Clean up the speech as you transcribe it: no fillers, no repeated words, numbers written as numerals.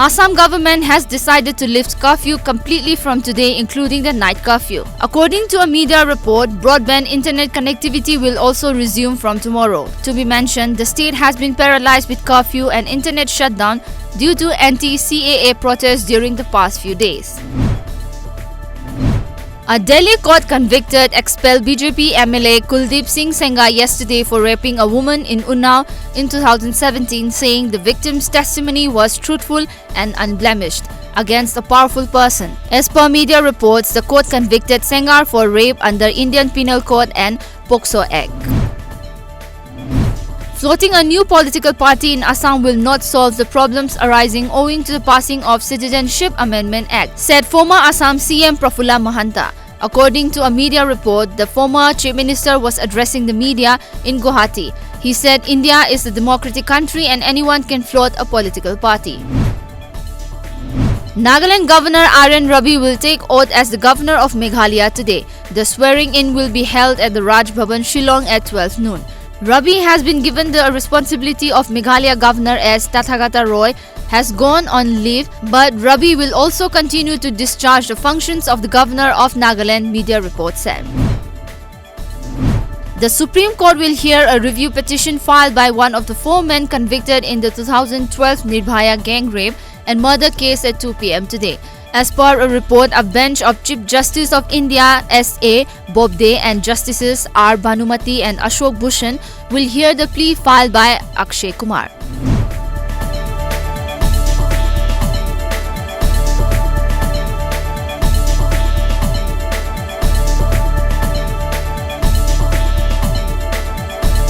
Assam government has decided to lift curfew completely from today, including the night curfew. According to a media report, broadband internet connectivity will also resume from tomorrow. To be mentioned, the state has been paralyzed with curfew and internet shutdown due to anti-CAA protests during the past few days. A Delhi court convicted expelled BJP MLA Kuldeep Singh Sengar yesterday for raping a woman in Unnao in 2017, saying the victim's testimony was truthful and unblemished against a powerful person. As per media reports, the court convicted Sengar for rape under Indian Penal Code and POCSO Act. Floating a new political party in Assam will not solve the problems arising owing to the passing of Citizenship Amendment Act, said former Assam CM Prafulla Mahanta. According to a media report, the former Chief Minister was addressing the media in Guwahati. He said India is a democratic country and anyone can float a political party. Nagaland Governor RN Ravi will take oath as the Governor of Meghalaya today. The swearing-in will be held at the Raj Bhavan, Shillong at 12 noon. Ravi has been given the responsibility of Meghalaya Governor as Tathagata Roy has gone on leave, but Ravi will also continue to discharge the functions of the Governor of Nagaland, media report said. The Supreme Court will hear a review petition filed by one of the 4 men convicted in the 2012 Nirbhaya gang rape and murder case at 2 p.m. today. As per a report, a bench of Chief Justice of India S.A. Bobde and Justices R. Bhanumati and Ashok Bhushan will hear the plea filed by Akshay Kumar.